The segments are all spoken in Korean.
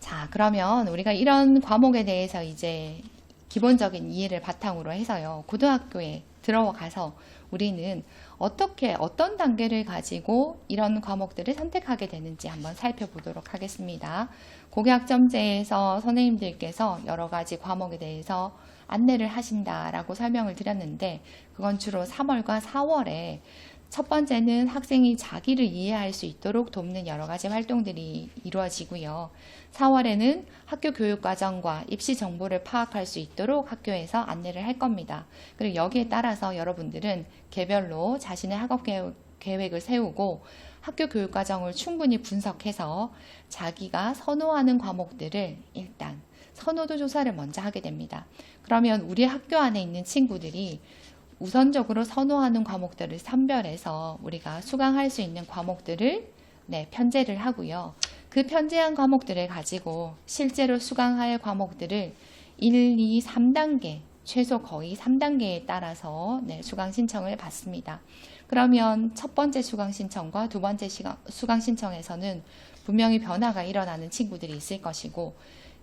자, 그러면 우리가 이런 과목에 대해서 이제 기본적인 이해를 바탕으로 해서요, 고등학교에 들어가서 우리는 어떻게, 어떤 단계를 가지고 이런 과목들을 선택하게 되는지 한번 살펴보도록 하겠습니다. 고교학점제에서 선생님들께서 여러 가지 과목에 대해서 안내를 하신다라고 설명을 드렸는데, 그건 주로 3월과 4월에 첫 번째는 학생이 자기를 이해할 수 있도록 돕는 여러 가지 활동들이 이루어지고요. 4월에는 학교 교육 과정과 입시 정보를 파악할 수 있도록 학교에서 안내를 할 겁니다. 그리고 여기에 따라서 여러분들은 개별로 자신의 학업 계획을 세우고 학교 교육 과정을 충분히 분석해서 자기가 선호하는 과목들을 일단 선호도 조사를 먼저 하게 됩니다. 그러면 우리 학교 안에 있는 친구들이 우선적으로 선호하는 과목들을 선별해서 우리가 수강할 수 있는 과목들을 편제를 하고요. 그 편제한 과목들을 가지고 실제로 수강할 과목들을 1, 2, 3단계, 최소 거의 3단계에 따라서 수강 신청을 받습니다. 그러면 첫 번째 수강 신청과 두 번째 수강 신청에서는 분명히 변화가 일어나는 친구들이 있을 것이고,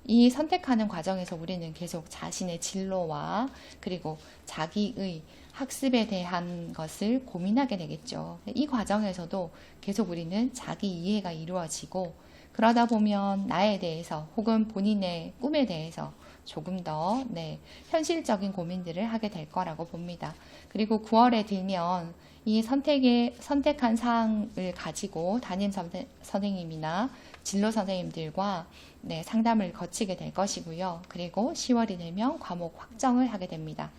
이 선택하는 과정에서 우리는 계속 자신의 진로와 그리고 자기의 학습에 대한 것을 고민하게 되겠죠. 이 과정에서도 계속 우리는 자기 이해가 이루어지고, 그러다 보면 나에 대해서 혹은 본인의 꿈에 대해서 조금 더 현실적인 고민들을 하게 될 거라고 봅니다. 그리고 9월에 들면 이 선택한 사항을 가지고 담임 선생님이나 진로 선생님들과 상담을 거치게 될 것이고요. 그리고 10월이 되면 과목 확정을 하게 됩니다.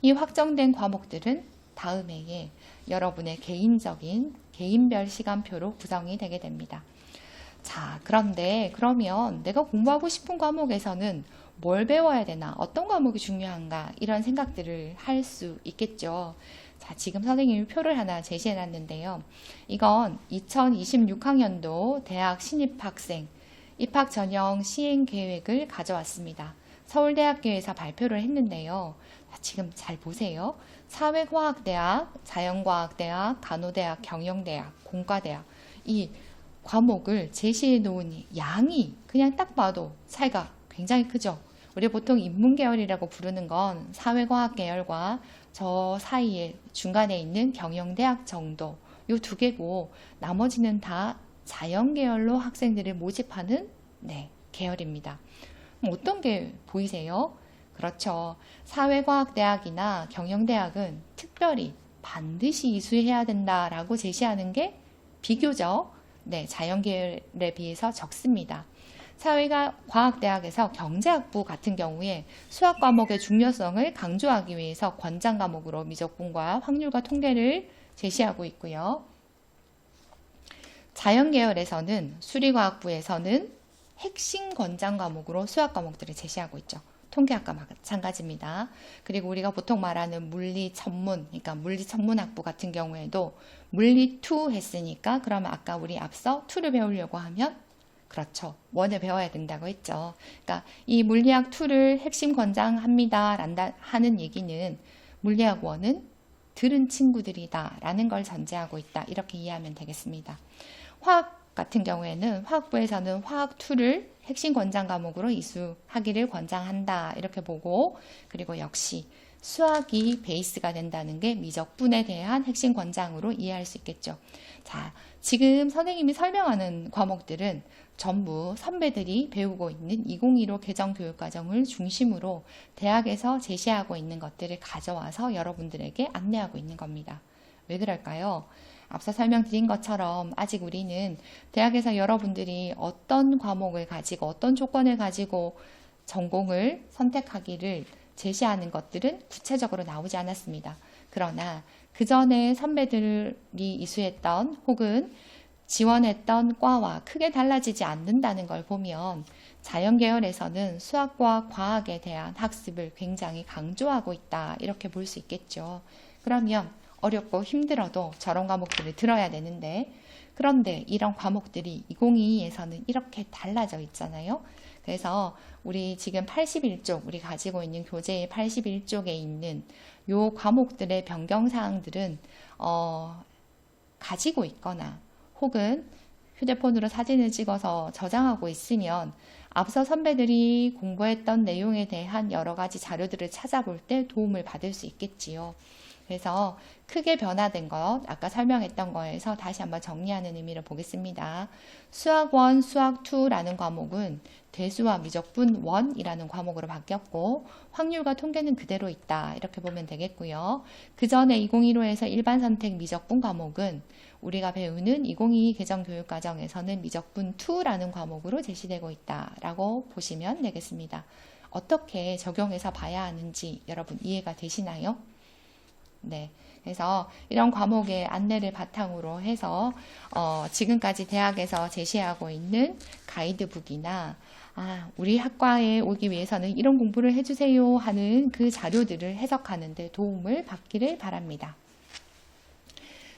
이 확정된 과목들은 다음 해에 여러분의 개인별 시간표로 구성이 되게 됩니다. 자, 그런데 그러면 내가 공부하고 싶은 과목에서는 뭘 배워야 되나, 어떤 과목이 중요한가, 이런 생각들을 할 수 있겠죠. 자, 지금 선생님이 표를 하나 제시해 놨는데요. 이건 2026학년도 대학 신입학생 입학 전형 시행 계획을 가져왔습니다. 서울대학교에서 발표를 했는데요. 지금 잘 보세요. 사회과학대학, 자연과학대학, 간호대학, 경영대학, 공과대학, 이 과목을 제시해 놓은 양이 그냥 딱 봐도 차이가 굉장히 크죠. 우리 보통 인문계열이라고 부르는 건 사회과학 계열과 저 사이에 중간에 있는 경영대학 정도, 요 두 개고, 나머지는 다 자연계열로 학생들을 모집하는 계열입니다. 어떤 게 보이세요? 그렇죠. 사회과학대학이나 경영대학은 특별히 반드시 이수해야 된다라고 제시하는 게 비교적 자연계열에 비해서 적습니다. 사회과학대학에서 경제학부 같은 경우에 수학 과목의 중요성을 강조하기 위해서 권장 과목으로 미적분과 확률과 통계를 제시하고 있고요. 자연계열에서는 수리과학부에서는 핵심 권장 과목으로 수학 과목들을 제시하고 있죠. 통계학과 마찬가지입니다. 그리고 우리가 보통 말하는 물리 전문, 그러니까 물리 전문학부 같은 경우에도 물리 2 했으니까, 그러면 아까 우리 앞서 2를 배우려고 하면 그렇죠. 1을 배워야 된다고 했죠. 그러니까 이 물리학 2를 핵심 권장합니다 하는 얘기는 물리학 1은 들은 친구들이다 라는 걸 전제하고 있다, 이렇게 이해하면 되겠습니다. 화학 같은 경우에는 화학부에서는 화학 2를 핵심 권장 과목으로 이수하기를 권장한다, 이렇게 보고, 그리고 역시 수학이 베이스가 된다는 게 미적분에 대한 핵심 권장으로 이해할 수 있겠죠. 자, 지금 선생님이 설명하는 과목들은 전부 선배들이 배우고 있는 2015 개정교육과정을 중심으로 대학에서 제시하고 있는 것들을 가져와서 여러분들에게 안내하고 있는 겁니다. 왜 그럴까요? 앞서 설명드린 것처럼 아직 우리는 대학에서 여러분들이 어떤 과목을 가지고 어떤 조건을 가지고 전공을 선택하기를 제시하는 것들은 구체적으로 나오지 않았습니다. 그러나 그 전에 선배들이 이수했던 혹은 지원했던 과와 크게 달라지지 않는다는 걸 보면 자연계열에서는 수학과 과학에 대한 학습을 굉장히 강조하고 있다, 이렇게 볼 수 있겠죠. 그러면 어렵고 힘들어도 저런 과목들을 들어야 되는데, 그런데 이런 과목들이 2022에서는 이렇게 달라져 있잖아요. 그래서 우리 지금 81쪽, 우리 가지고 있는 교재의 81쪽에 있는 요 과목들의 변경사항들은 가지고 있거나 혹은 휴대폰으로 사진을 찍어서 저장하고 있으면 앞서 선배들이 공부했던 내용에 대한 여러 가지 자료들을 찾아볼 때 도움을 받을 수 있겠지요. 그래서 크게 변화된 것, 아까 설명했던 거에서 다시 한번 정리하는 의미로 보겠습니다. 수학 1, 수학 2라는 과목은 대수와 미적분 1이라는 과목으로 바뀌었고 확률과 통계는 그대로 있다. 이렇게 보면 되겠고요. 그 전에 2015에서 일반 선택 미적분 과목은 우리가 배우는 2022 개정교육과정에서는 미적분 2라는 과목으로 제시되고 있다라고 보시면 되겠습니다. 어떻게 적용해서 봐야 하는지 여러분 이해가 되시나요? 네. 그래서 이런 과목의 안내를 바탕으로 해서 지금까지 대학에서 제시하고 있는 가이드북이나 우리 학과에 오기 위해서는 이런 공부를 해주세요 하는 그 자료들을 해석하는 데 도움을 받기를 바랍니다.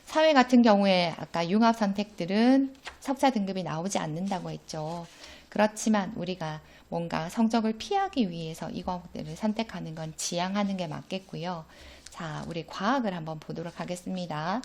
사회 같은 경우에 아까 융합 선택들은 석사 등급이 나오지 않는다고 했죠. 그렇지만 우리가 뭔가 성적을 피하기 위해서 이 과목들을 선택하는 건 지양하는 게 맞겠고요. 자, 우리 과학을 한번 보도록 하겠습니다.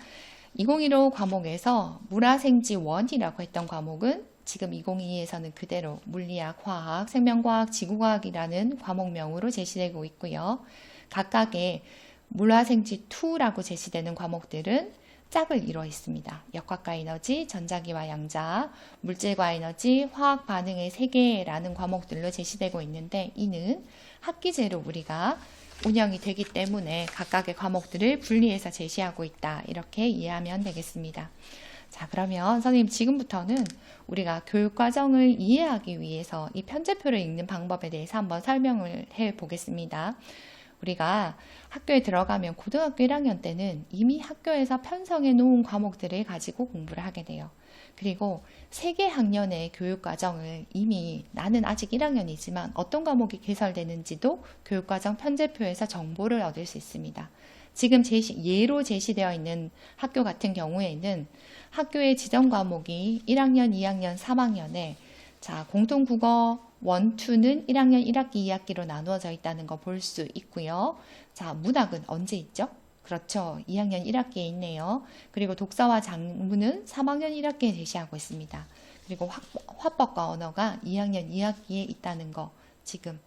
2015 과목에서 물화생지 1이라고 했던 과목은 지금 2022에서는 그대로 물리학, 화학, 생명과학, 지구과학이라는 과목명으로 제시되고 있고요. 각각의 물화생지 2라고 제시되는 과목들은 짝을 이루어 있습니다. 역학과 에너지, 전자기와 양자, 물질과 에너지, 화학 반응의 세계라는 과목들로 제시되고 있는데 이는 학기제로 우리가 운영이 되기 때문에 각각의 과목들을 분리해서 제시하고 있다. 이렇게 이해하면 되겠습니다. 자, 그러면 선생님 지금부터는 우리가 교육과정을 이해하기 위해서 이 편제표를 읽는 방법에 대해서 한번 설명을 해 보겠습니다. 우리가 학교에 들어가면 고등학교 1학년 때는 이미 학교에서 편성해 놓은 과목들을 가지고 공부를 하게 돼요. 그리고 세개 학년의 교육과정을 이미 나는 아직 1학년이지만 어떤 과목이 개설되는지도 교육과정 편제표에서 정보를 얻을 수 있습니다. 지금 예로 제시되어 있는 학교 같은 경우에는 학교의 지정 과목이 1학년, 2학년, 3학년에 자, 공통국어 1, 2는 1학년 1학기, 2학기로 나누어져 있다는 거 볼 수 있고요. 자, 문학은 언제 있죠? 그렇죠. 2학년 1학기에 있네요. 그리고 독서와 작문은 3학년 1학기에 제시하고 있습니다. 그리고 화법과 언어가 2학년 2학기에 있다는 거 지금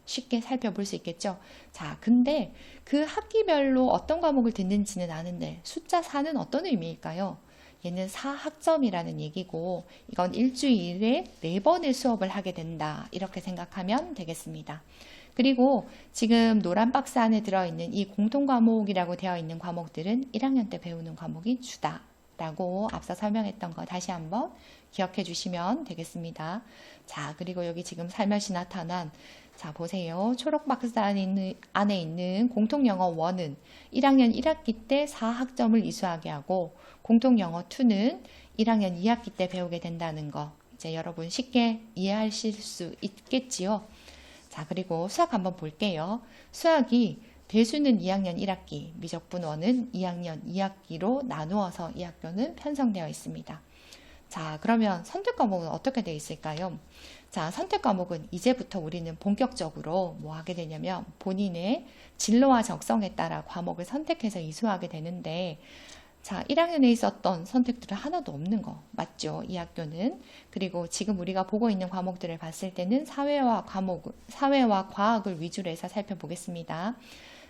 쉽게 살펴볼 수 있겠죠. 자, 근데 그 학기별로 어떤 과목을 듣는지는 아는데 숫자 4는 어떤 의미일까요? 얘는 4학점이라는 얘기고 이건 일주일에 4번의 수업을 하게 된다. 이렇게 생각하면 되겠습니다. 그리고 지금 노란 박스 안에 들어있는 이 공통과목이라고 되어 있는 과목들은 1학년 때 배우는 과목이 주다 라고 앞서 설명했던 거 다시 한번 기억해 주시면 되겠습니다. 자, 그리고 여기 지금 살며시 나타난 자, 보세요. 초록 박스 안에 있는 공통영어 1은 1학년 1학기 때 4학점을 이수하게 하고 공통영어 2는 1학년 2학기 때 배우게 된다는 거 이제 여러분 쉽게 이해하실 수 있겠지요. 자, 그리고 수학 한번 볼게요. 수학이 대수는 2학년 1학기, 미적분 1은 2학년 2학기로 나누어서 이 학교는 편성되어 있습니다. 자, 그러면 선택 과목은 어떻게 되어 있을까요? 자, 선택 과목은 이제부터 우리는 본격적으로 뭐 하게 되냐면 본인의 진로와 적성에 따라 과목을 선택해서 이수하게 되는데 자, 1학년에 있었던 선택들은 하나도 없는 거 맞죠? 이 학교는. 그리고 지금 우리가 보고 있는 과목들을 봤을 때는 사회와 과학을 위주로 해서 살펴보겠습니다.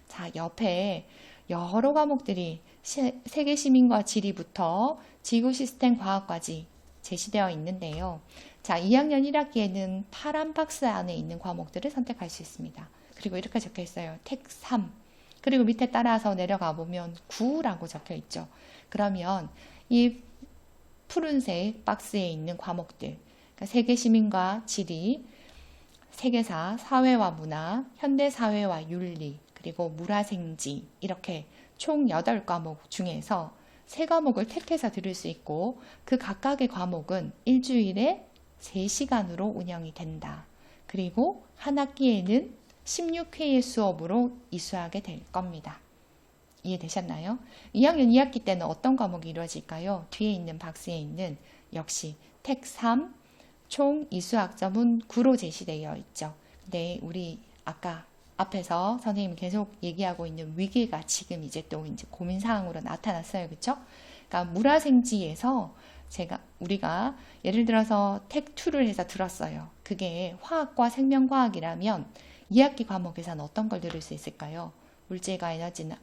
자, 옆에 여러 과목들이 세계 시민과 지리부터 지구 시스템 과학까지 제시되어 있는데요. 자, 2학년 1학기에는 파란 박스 안에 있는 과목들을 선택할 수 있습니다. 그리고 이렇게 적혀 있어요. 택 3. 그리고 밑에 따라서 내려가 보면 9라고 적혀 있죠. 그러면 이 푸른색 박스에 있는 과목들, 그러니까 세계 시민과 지리, 세계사, 사회와 문화, 현대사회와 윤리, 그리고 물화생지 이렇게 총 8과목 중에서 3과목을 택해서 들을 수 있고 그 각각의 과목은 일주일에 3시간으로 운영이 된다. 그리고 한 학기에는 16회의 수업으로 이수하게 될 겁니다. 이해되셨나요? 2학년 2학기 때는 어떤 과목이 이루어질까요? 뒤에 있는 박스에 있는 역시 택 3, 총 이수학점은 9로 제시되어 있죠. 근데 우리 아까 앞에서 선생님이 계속 얘기하고 있는 위기가 지금 이제 또 이제 고민사항으로 나타났어요. 그렇죠? 그러니까 물화생지에서 우리가 예를 들어서 텍2를 해서 들었어요. 그게 화학과 생명과학이라면 2학기 과목에서는 어떤 걸 들을 수 있을까요? 물질과 에너지나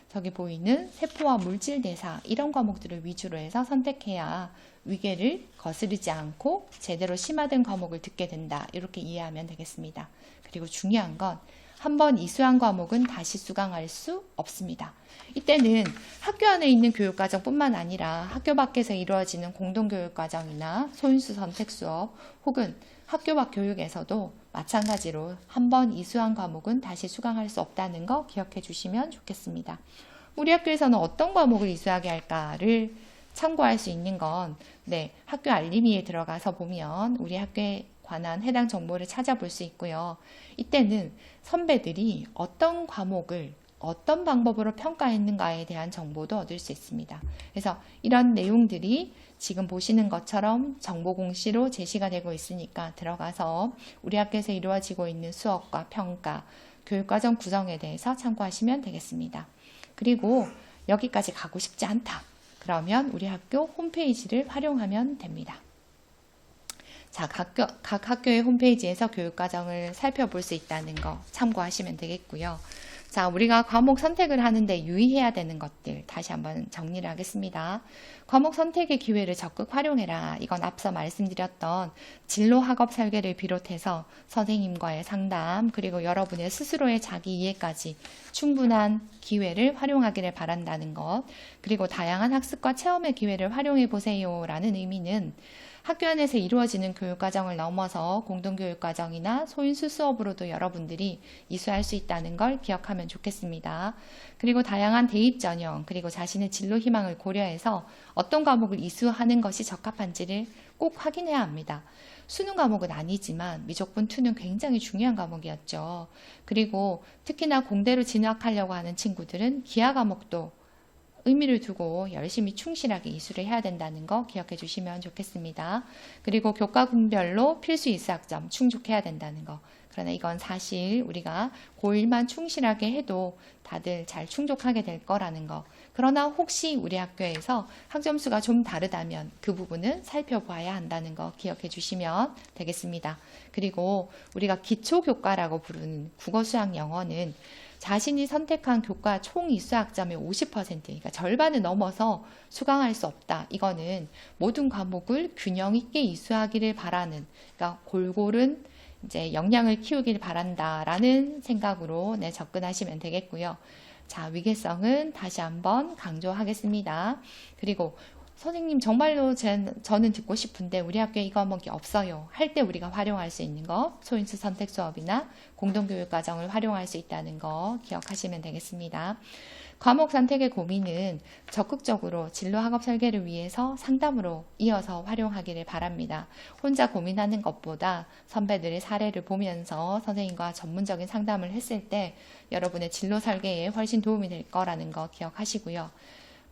저기 보이는 세포와 물질 대사 이런 과목들을 위주로 해서 선택해야 위계를 거스르지 않고 제대로 심화된 과목을 듣게 된다. 이렇게 이해하면 되겠습니다. 그리고 중요한 건 한 번 이수한 과목은 다시 수강할 수 없습니다. 이때는 학교 안에 있는 교육과정뿐만 아니라 학교 밖에서 이루어지는 공동교육과정이나 소인수 선택 수업 혹은 학교 밖 교육에서도 마찬가지로 한 번 이수한 과목은 다시 수강할 수 없다는 거 기억해 주시면 좋겠습니다. 우리 학교에서는 어떤 과목을 이수하게 할까를 참고할 수 있는 건 학교 알림이에 들어가서 보면 우리 학교에 관한 해당 정보를 찾아볼 수 있고요. 이때는 선배들이 어떤 과목을 어떤 방법으로 평가했는가에 대한 정보도 얻을 수 있습니다. 그래서 이런 내용들이 지금 보시는 것처럼 정보 공시로 제시가 되고 있으니까 들어가서 우리 학교에서 이루어지고 있는 수업과 평가, 교육과정 구성에 대해서 참고하시면 되겠습니다. 그리고 여기까지 가고 싶지 않다. 그러면 우리 학교 홈페이지를 활용하면 됩니다. 자, 각 학교의 홈페이지에서 교육과정을 살펴볼 수 있다는 거 참고하시면 되겠고요. 자, 우리가 과목 선택을 하는데 유의해야 되는 것들 다시 한번 정리를 하겠습니다. 과목 선택의 기회를 적극 활용해라. 이건 앞서 말씀드렸던 진로 학업 설계를 비롯해서 선생님과의 상담 그리고 여러분의 스스로의 자기 이해까지 충분한 기회를 활용하기를 바란다는 것, 그리고 다양한 학습과 체험의 기회를 활용해 보세요 라는 의미는 학교 안에서 이루어지는 교육과정을 넘어서 공동교육과정이나 소인수 수업으로도 여러분들이 이수할 수 있다는 걸 기억하면 좋겠습니다. 그리고 다양한 대입 전형 그리고 자신의 진로 희망을 고려해서 어떤 과목을 이수하는 것이 적합한지를 꼭 확인해야 합니다. 수능 과목은 아니지만 미적분 2는 굉장히 중요한 과목이었죠. 그리고 특히나 공대로 진학하려고 하는 친구들은 기하 과목도 의미를 두고 열심히 충실하게 이수를 해야 된다는 거 기억해 주시면 좋겠습니다. 그리고 교과군별로 필수 이수학점 충족해야 된다는 거. 그러나 이건 사실 우리가 고1만 충실하게 해도 다들 잘 충족하게 될 거라는 거. 그러나 혹시 우리 학교에서 학점수가 좀 다르다면 그 부분은 살펴봐야 한다는 거 기억해 주시면 되겠습니다. 그리고 우리가 기초교과라고 부르는 국어, 수학, 영어는 자신이 선택한 교과 총 이수학점의 50%, 그러니까 절반을 넘어서 수강할 수 없다. 이거는 모든 과목을 균형 있게 이수하기를 바라는, 그러니까 골고른 이제 역량을 키우길 바란다라는 생각으로 접근하시면 되겠고요. 자, 위계성은 다시 한번 강조하겠습니다. 그리고 선생님 정말로 저는 듣고 싶은데 우리 학교에 이 과목이 없어요. 할 때 우리가 활용할 수 있는 거, 소인수 선택 수업이나 공동교육과정을 활용할 수 있다는 거 기억하시면 되겠습니다. 과목 선택의 고민은 적극적으로 진로 학업 설계를 위해서 상담으로 이어서 활용하기를 바랍니다. 혼자 고민하는 것보다 선배들의 사례를 보면서 선생님과 전문적인 상담을 했을 때 여러분의 진로 설계에 훨씬 도움이 될 거라는 거 기억하시고요.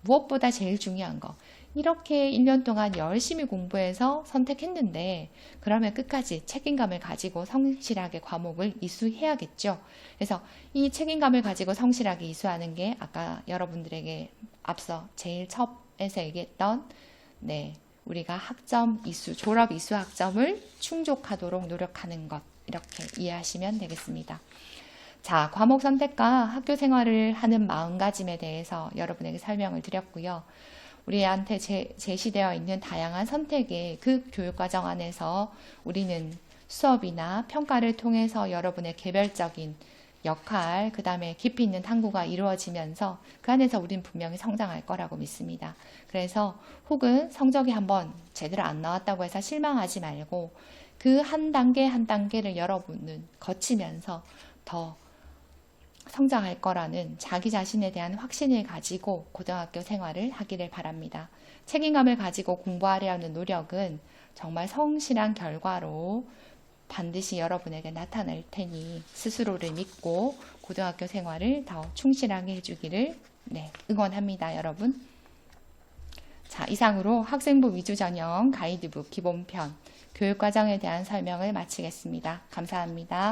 무엇보다 제일 중요한 거, 이렇게 1년 동안 열심히 공부해서 선택했는데 그러면 끝까지 책임감을 가지고 성실하게 과목을 이수해야겠죠. 그래서 이 책임감을 가지고 성실하게 이수하는 게 아까 여러분들에게 앞서 제일 첫에서 얘기했던 우리가 학점 이수, 졸업 이수 학점을 충족하도록 노력하는 것, 이렇게 이해하시면 되겠습니다. 자, 과목 선택과 학교 생활을 하는 마음가짐에 대해서 여러분에게 설명을 드렸고요. 우리한테 제시되어 있는 다양한 선택의 그 교육과정 안에서 우리는 수업이나 평가를 통해서 여러분의 개별적인 역할, 그 다음에 깊이 있는 탐구가 이루어지면서 그 안에서 우리는 분명히 성장할 거라고 믿습니다. 그래서 혹은 성적이 한번 제대로 안 나왔다고 해서 실망하지 말고 그 한 단계 한 단계를 여러분은 거치면서 더 성장할 거라는 자기 자신에 대한 확신을 가지고 고등학교 생활을 하기를 바랍니다. 책임감을 가지고 공부하려는 노력은 정말 성실한 결과로 반드시 여러분에게 나타날 테니 스스로를 믿고 고등학교 생활을 더 충실하게 해주기를 응원합니다, 여러분. 자, 이상으로 학생부 위주 전형 가이드북 기본편 교육과정에 대한 설명을 마치겠습니다. 감사합니다.